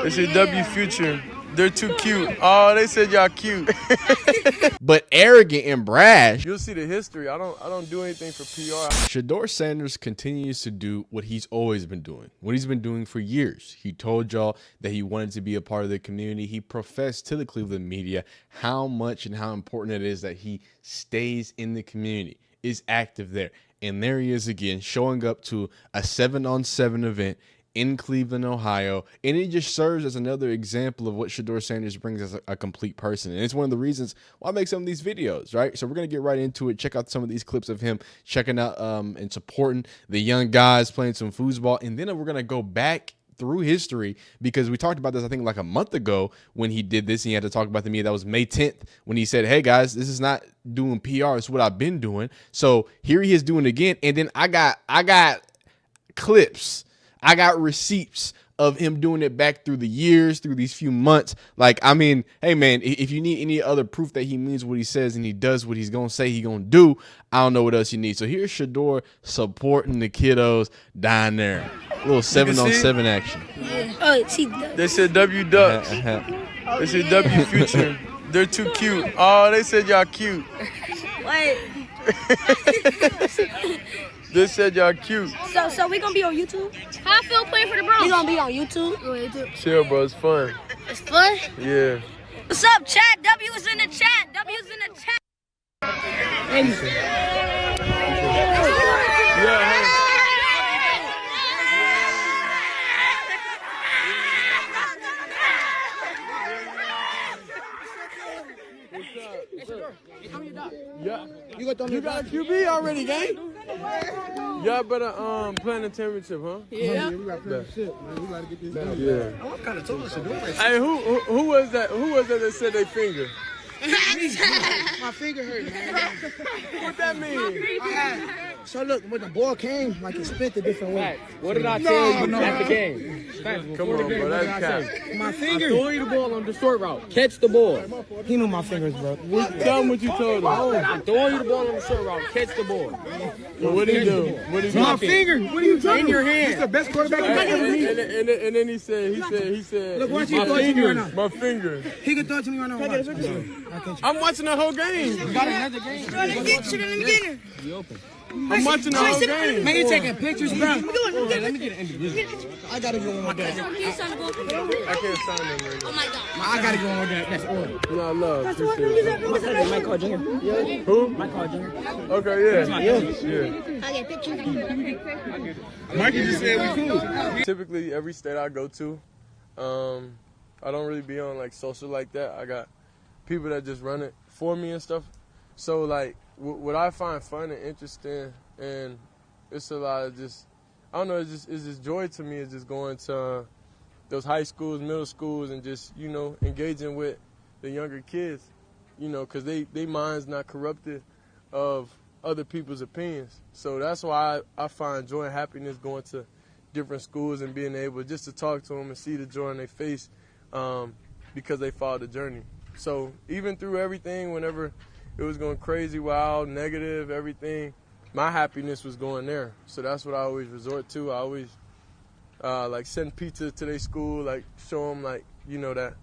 They said W Future. They're too cute. Oh, they said y'all cute. But arrogant and brash. You'll see the history. I don't do anything for PR. Shedeur Sanders continues to do what he's always been doing, what he's been doing for years. He told y'all that he wanted to be a part of the community. He professed to the Cleveland media how much and how important it is that he stays in the community, is active there. And there he is again, showing up to a 7-on-7 event in Cleveland, Ohio, and it just serves as another example of what Shedeur Sanders brings as a complete person. And it's one of the reasons why I make some of these videos, right? So we're going to get right into it. Check out some of these clips of him checking out and supporting the young guys playing some foosball. And then we're going to go back through history, because we talked about this, I think, like a month ago when he did this. And he had to talk about the media. That was May 10th when he said, hey, guys, this is not doing PR. It's what I've been doing. So here he is doing it again. And then I got clips. I got receipts of him doing it back through the years, through these few months. Like, I mean, hey, man, if you need any other proof that he means what he says and he does what he's going to say he's going to do, I don't know what else you need. So here's Shedeur supporting the kiddos down there. A little 7-on-7 action. Yeah. Oh, see, they said W Ducks. They said W Future. They're too cute. Oh, they said y'all cute. What? They said y'all cute. So we gonna be on YouTube? How I feel playing for the Bronx? We gonna be on YouTube? Chill, bro. It's fun. It's fun? Yeah. What's up, chat? W is in the chat. W is in the chat. Yeah. Yeah. You got a QB already, gang? Y'all better plan the championship, huh? Yeah. We got to play shit, man. We got to get this done. Yeah. I'm kind of told us to do it. Hey, who was that? Who was that said they finger? My finger hurt, man. What that mean? So look, when the ball came, like it spent a different way. What did I tell you at the game? Come on, bro. That's cap. My I finger. throw you the ball on the short route. Catch the ball. He knew my fingers, bro. Tell him what you told him. I'm throwing you the ball on the short route. Catch the ball. Well, what did he do? What did he do? My finger. What are you talking In your about? hand. He's the best quarterback in the league. And then he said, Look, watch my you throw it to me right now. fingers, my fingers. He can throw it to me right now. Watch. I'm watching the whole game. Got another game. I'm watching the whole game. Man, you taking pictures, bro? Let me get an individual. I gotta go on with that. I can't sign them right now. Oh my God. I gotta go on with that. That's all. No, love. Appreciate it. Mike Carr Jr. Who? Mike Carr Jr. Okay, yeah. I get pictures. Mikey just said we cool. Typically, every state I go to, I don't really be on like social like that. I got people that just run it for me and stuff. So like, what I find fun and interesting, and it's a lot of just, I don't know, it's just joy to me. Is just going to those high schools, middle schools, and just engaging with the younger kids, because they minds not corrupted of other people's opinions. So that's why I find joy and happiness going to different schools and being able just to talk to them and see the joy on their face, because they followed the journey. So even through everything, whenever it was going crazy, wild, negative, everything, my happiness was going there. So that's what I always resort to. I always like send pizza to their school, like show them that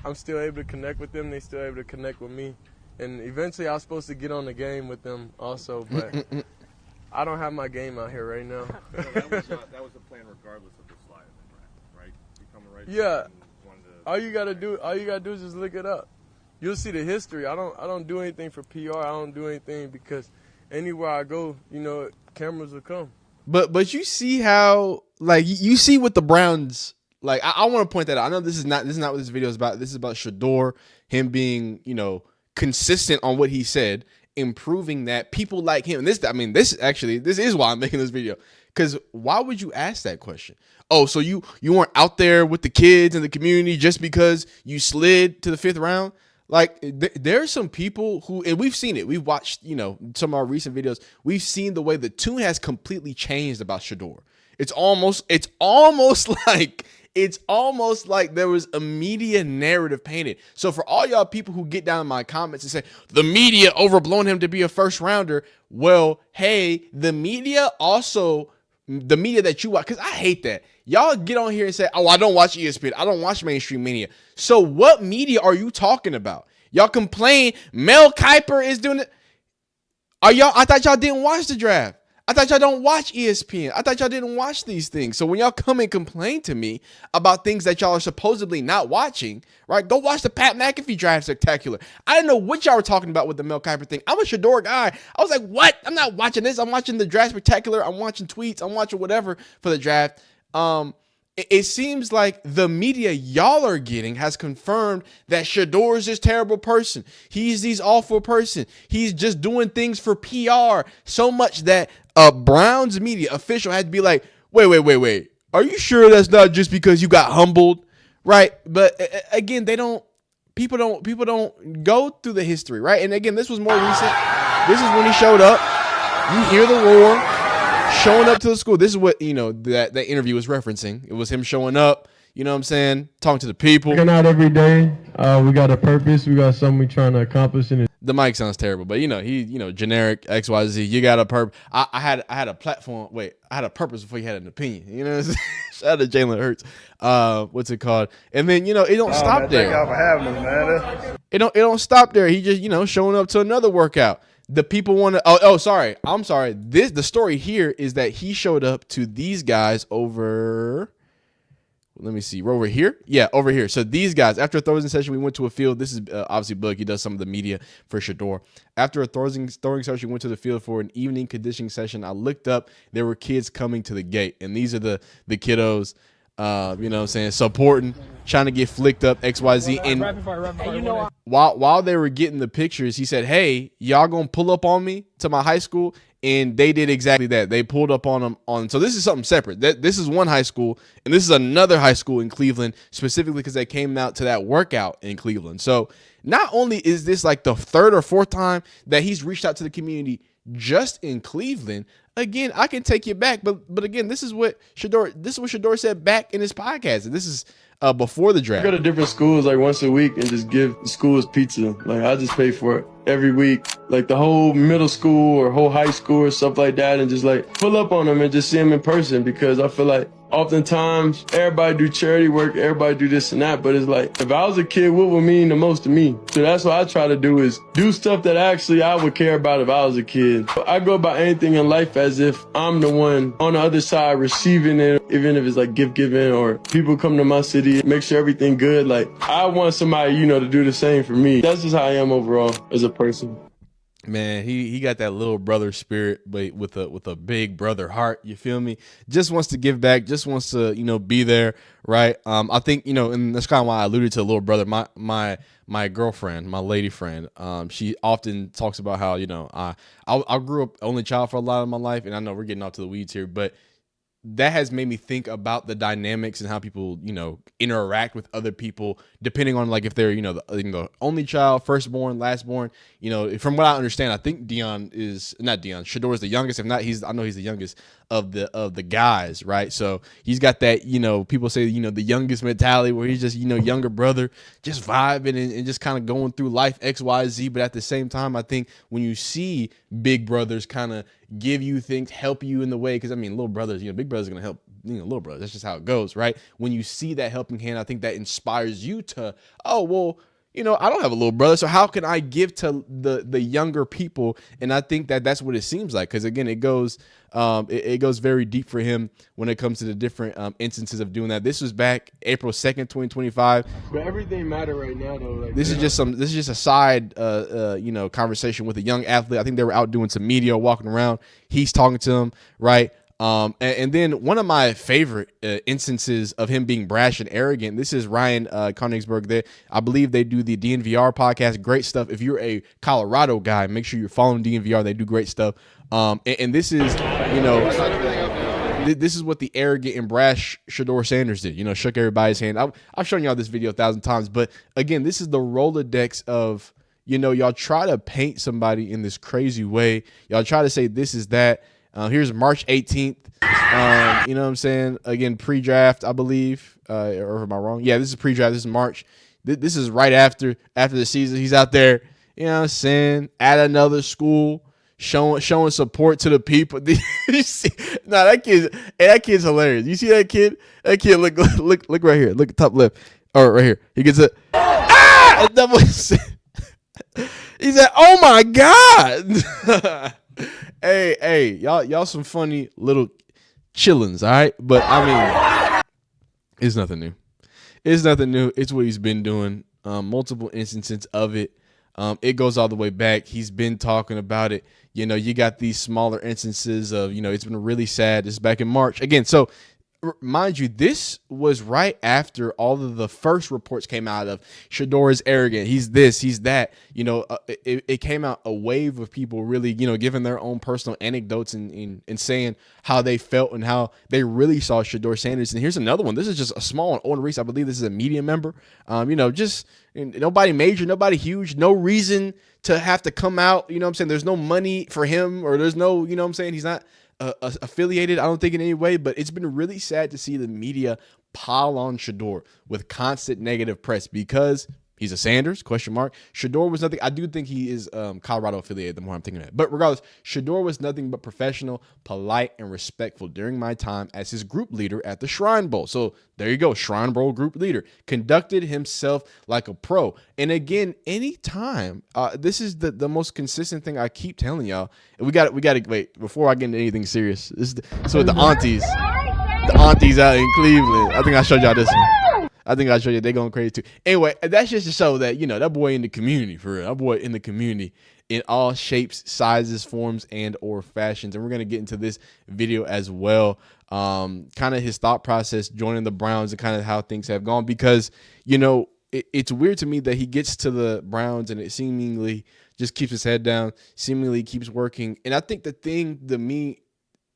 I'm still able to connect with them. They still able to connect with me. And eventually I was supposed to get on the game with them also, but I don't have my game out here right now. That was the plan regardless of the slide, right? Become a right. Yeah. All you gotta do is just look it up. You'll see the history. I don't do anything for PR. I don't do anything because anywhere I go, cameras will come. But you see how, like, you see what the Browns, like, I want to point that out. I know this is not what this video is about. This is about Shedeur, him being, consistent on what he said, improving that, people like him. And this is why I'm making this video. Because why would you ask that question? Oh, so you weren't out there with the kids in the community just because you slid to the 5th round? Like, there are some people who, and we've seen it. We've watched, some of our recent videos. We've seen the way the tune has completely changed about Shedeur. It's almost like there was a media narrative painted. So for all y'all people who get down in my comments and say the media overblown him to be a first rounder, well, hey, the media also the media that you watch, because I hate that. Y'all get on here and say, oh, I don't watch ESPN. I don't watch mainstream media. So what media are you talking about? Y'all complain Mel Kiper is doing it. I thought y'all didn't watch the draft. I thought y'all don't watch ESPN. I thought y'all didn't watch these things. So when y'all come and complain to me about things that y'all are supposedly not watching, right? Go watch the Pat McAfee draft spectacular. I didn't know what y'all were talking about with the Mel Kiper thing. I'm a Shedeur guy. I was like, what? I'm not watching this. I'm watching the draft spectacular. I'm watching tweets. I'm watching whatever for the draft. It seems like the media y'all are getting has confirmed that Shedeur is this terrible person. He's this awful person. He's just doing things for PR so much that a Browns media official had to be like, wait. Are you sure that's not just because you got humbled? Right. But again, people don't go through the history. Right. And again, this was more recent. This is when he showed up. You hear the roar. Showing up to the school. This is what, that interview was referencing. It was him showing up, you know what I'm saying? Talking to the people. Working out every day. We got a purpose. We got something we trying to accomplish in it. The mic sounds terrible, but generic XYZ. You got a purpose. I had a platform. Wait, I had a purpose before you had an opinion. You know what I'm saying? Shout out to Jalen Hurts. What's it called? And then, it don't stop there. Thank y'all for having us, man. It don't stop there. He just, showing up to another workout. The people want to. Sorry. I'm sorry. The story here is that he showed up to these guys over. Let me see. We're over here. Yeah, over here. So these guys, after a throwing session, we went to a field. This is obviously Book. He does some of the media for Shedeur. After a throwing session, we went to the field for an evening conditioning session. I looked up. There were kids coming to the gate, and these are the kiddos. You know what I'm saying, supporting, trying to get flicked up, XYZ. And while they were getting the pictures, he said, hey, y'all gonna pull up on me to my high school? And they did exactly that. They pulled up on them so this is something separate. This is one high school, and this is another high school in Cleveland, specifically because they came out to that workout in Cleveland. So not only is this like the third or fourth time that he's reached out to the community just in Cleveland. Again, I can take you back, but again, this is what Shedeur said back in his podcast. And this is before the draft. I go to different schools like once a week and just give the schools pizza. Like I just pay for it every week, like the whole middle school or whole high school or stuff like that, and just like pull up on them and just see them in person, because I feel like oftentimes everybody do charity work, everybody do this and that, but it's like if I was a kid, what would mean the most to me? So that's what I try to do, is do stuff that actually I would care about if I was a kid. I go about anything in life as if I'm the one on the other side receiving it, even if it's like gift giving or people come to my city, make sure everything good. Like I want somebody, to do the same for me. That's just how I am overall as a person. Man, he got that little brother spirit, but with a big brother heart. You feel me? Just wants to give back. Just wants to be there, right? I think and that's kind of why I alluded to little brother. My girlfriend, my lady friend, she often talks about how I grew up only child for a lot of my life, and I know we're getting off to the weeds here, but that has made me think about the dynamics and how people, interact with other people, depending on like if they're, the only child, firstborn, lastborn. From what I understand, I think Shedeur is the youngest. If not, I know he's the youngest of the guys, right? So he's got that, people say, the youngest mentality where he's just, younger brother, just vibing and just kind of going through life XYZ. But at the same time, I think when you see big brothers kind of give you things, help you in the way, because little brothers, big brothers are gonna help little brothers. That's just how it goes, right? When you see that helping hand, I think that inspires you to, oh well, I don't have a little brother, so how can I give to the younger people? And I think that's what it seems like, because again, it goes very deep for him when it comes to the different instances of doing that. This was back April 2nd, 2025. But everything matter right now, though. Like, this is just a side conversation with a young athlete. I think they were out doing some media, walking around. He's talking to him, right? And then one of my favorite instances of him being brash and arrogant, this is Ryan Konigsberg. I believe they do the DNVR podcast. Great stuff. If you're a Colorado guy, make sure you're following DNVR. They do great stuff. And this is, this is what the arrogant and brash Shedeur Sanders did. Shook everybody's hand. I've shown y'all this video 1,000 times. But again, this is the Rolodex of, y'all try to paint somebody in this crazy way. Y'all try to say this is that. Here's March 18th. You know what I'm saying? Again, pre-draft, I believe. Or am I wrong? Yeah, this is pre-draft. This is March. This is right after the season. He's out there, you know what I'm saying, at another school, showing support to the people. You see, that kid's hilarious. You see that kid? That kid look right here. Look at top left. Or right here. He gets a that was, he said, "Oh my God." hey, y'all some funny little chillins, all right? But I mean, it's nothing new. It's nothing new. It's what he's been doing. Multiple instances of it. It goes all the way back. He's been talking about it. You know, you got these smaller instances of, you know, it's been really sad. This is back in March. Again, so mind you, this was right after all of the first reports came out of Shedeur is arrogant. He's this, he's that. You know, it came out a wave of people really, you know, giving their own personal anecdotes and saying how they felt and how they really saw Shedeur Sanders. And here's another one. This is just a small one. Owen Reese, I believe this is a media member. You know, just nobody major, nobody huge, no reason to have to come out. You know what I'm saying? There's no money for him, or there's no, you know what I'm saying? He's not affiliated, I don't think, in any way, but it's been really sad to see the media pile on Shedeur with constant negative press because he's a Sanders, ? Shedeur was nothing. I do think he is Colorado affiliated, the more I'm thinking of it. But regardless, Shedeur was nothing but professional, polite, and respectful during my time as his group leader at the Shrine Bowl. So there you go, Shrine Bowl group leader. Conducted himself like a pro. And again, anytime, this is the most consistent thing I keep telling y'all. We got to wait before I get into anything serious. So the aunties out in Cleveland. I think I showed y'all this one. I think I'll show you. They going crazy too. Anyway, that's just to show that, you know, that boy in the community, for real. That boy in the community in all shapes, sizes, forms, and or fashions. And we're going to get into this video as well. Kind of his thought process joining the Browns and kind of how things have gone. Because, you know, it's weird to me that he gets to the Browns and it seemingly just keeps his head down, seemingly keeps working. And I think the thing to me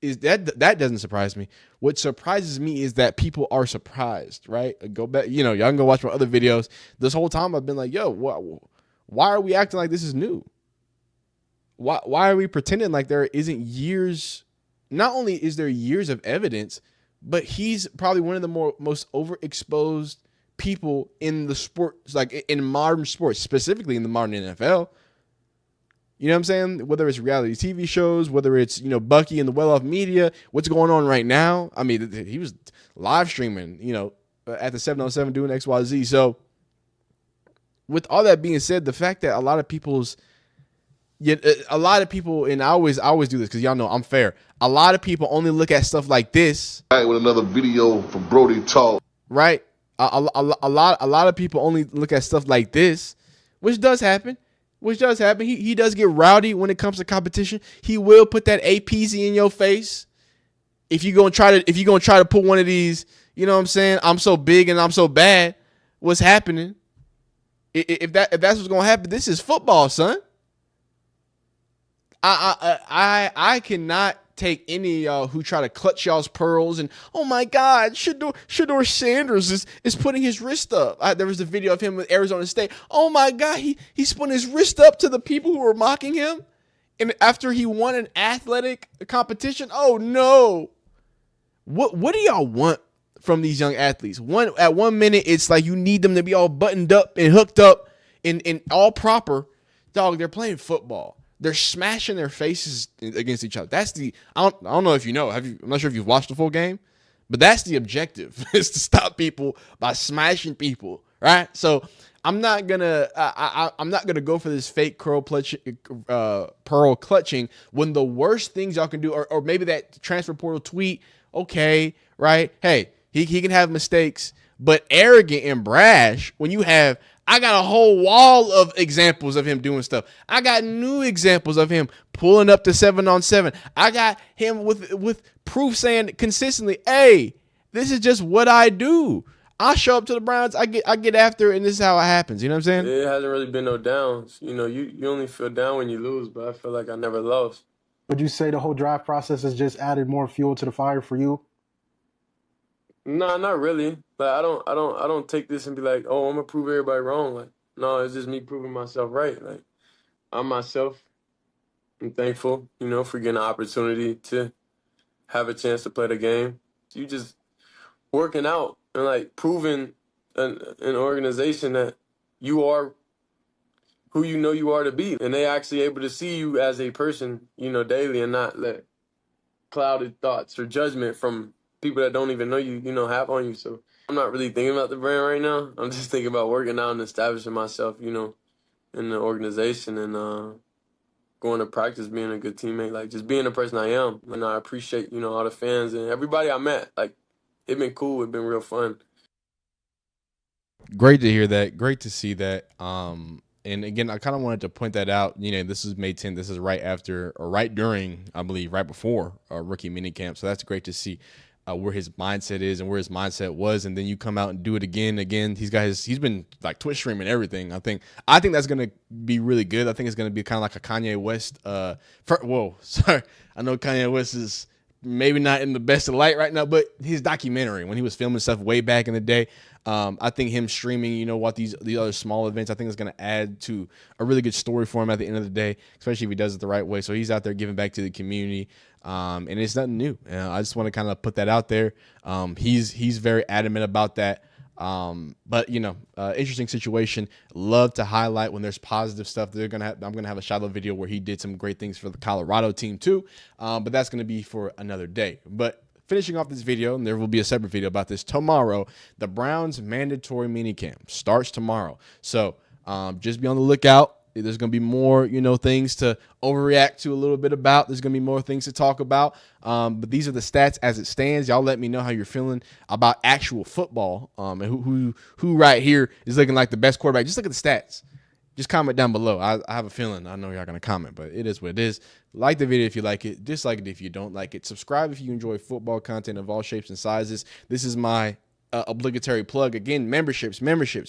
is that doesn't surprise me. What surprises me is that people are surprised, right? Go back, you know, y'all can go watch my other videos. This whole time I've been like, yo, why are we acting like this is new? Why are we pretending like there isn't years? Not only is there years of evidence, but he's probably one of the most overexposed people in the sports, like in modern sports, specifically in the modern NFL. You know what I'm saying? Whether it's reality TV shows, whether it's, you know, Bucky and the well-off media, what's going on right now? I mean, he was live streaming, you know, at the 707 doing XYZ. So with all that being said, the fact that a lot of people, and I always do this because y'all know I'm fair. A lot of people only look at stuff like this. Back with another video from Brody Talk. Right? A lot of people only look at stuff like this, which does happen. He does get rowdy when it comes to competition. He will put that APZ in your face. If you're gonna try to put one of these, you know what I'm saying? I'm so big and I'm so bad. What's happening? If that's what's gonna happen, this is football, son. I cannot take any of y'all who try to clutch y'all's pearls and, oh my God, Shedeur Sanders is putting his wrist up. There was a video of him with Arizona State. Oh my God, he's putting his wrist up to the people who were mocking him. And after he won an athletic competition, oh no. What do y'all want from these young athletes? At one minute, it's like you need them to be all buttoned up and hooked up and all proper. Dog, they're playing football. They're smashing their faces against each other. That's I don't know if you know. I'm not sure if you've watched the full game, but that's the objective is to stop people by smashing people, right? So I'm not gonna go for this fake pearl clutching when the worst things y'all can do, or maybe that transfer portal tweet. Okay, right? Hey, he can have mistakes, but arrogant and brash when you have. I got a whole wall of examples of him doing stuff. I got new examples of him pulling up to 7-on-7. I got him with proof saying consistently, hey, this is just what I do. I show up to the Browns, I get after it, and this is how it happens. You know what I'm saying? It hasn't really been no downs. You know, you only feel down when you lose, but I feel like I never lost. Would you say the whole draft process has just added more fuel to the fire for you? No, not really. Like I don't take this and be like, oh, I'm gonna prove everybody wrong. Like, no, it's just me proving myself right. Like, I'm myself. I'm thankful, you know, for getting an opportunity to have a chance to play the game. You just working out and like proving an organization that you are who you know you are to be. And they actually able to see you as a person, you know, daily, and not let clouded thoughts or judgment from people that don't even know you, you know, have on you. So I'm not really thinking about the brand right now. I'm just thinking about working out and establishing myself, you know, in the organization, and going to practice, being a good teammate, like just being the person I am. And I appreciate, you know, all the fans and everybody I met. Like, it's been cool. It's been real fun. Great to hear that. Great to see that. And again, I kind of wanted to point that out. You know, this is May 10th. This is right after, or right during, I believe, right before rookie minicamp. So that's great to see where his mindset is and where his mindset was. And then you come out and do it again. He's been like Twitch streaming everything. I think that's gonna be really good. I think it's gonna be kind of like a Kanye West. Sorry, I know Kanye West is maybe not in the best of light right now, but his documentary when he was filming stuff way back in the day. I think him streaming, you know, what these other small events, I think is going to add to a really good story for him at the end of the day, especially if he does it the right way. So he's out there giving back to the community, and it's nothing new. I just want to kind of put that out there. He's very adamant about that. But you know, interesting situation. Love to highlight when there's positive stuff. I'm gonna have a Shiloh video where he did some great things for the Colorado team too. But that's gonna be for another day. But finishing off this video, and there will be a separate video about this tomorrow, the Browns mandatory minicamp starts tomorrow. So just be on the lookout. There's going to be more, you know, things to overreact to a little bit about. There's going to be more things to talk about. But these are the stats as it stands. Y'all let me know how you're feeling about actual football, and who right here is looking like the best quarterback. Just look at the stats. Just comment down below. I have a feeling I know y'all going to comment, but it is what it is. Like the video if you like it. Dislike it if you don't like it. Subscribe if you enjoy football content of all shapes and sizes. This is my obligatory plug. Again, memberships,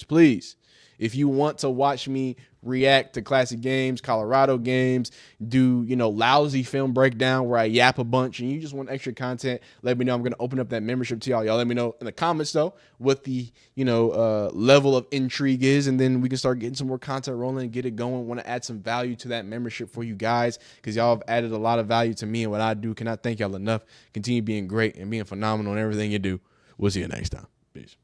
please. If you want to watch me react to classic games, Colorado games, do, you know, lousy film breakdown where I yap a bunch, and you just want extra content, let me know. I'm going to open up that membership to y'all. Y'all let me know in the comments, though, what the, you know, level of intrigue is, and then we can start getting some more content rolling and get it going. Want to add some value to that membership for you guys because y'all have added a lot of value to me and what I do. Cannot thank y'all enough. Continue being great and being phenomenal in everything you do. We'll see you next time. Peace.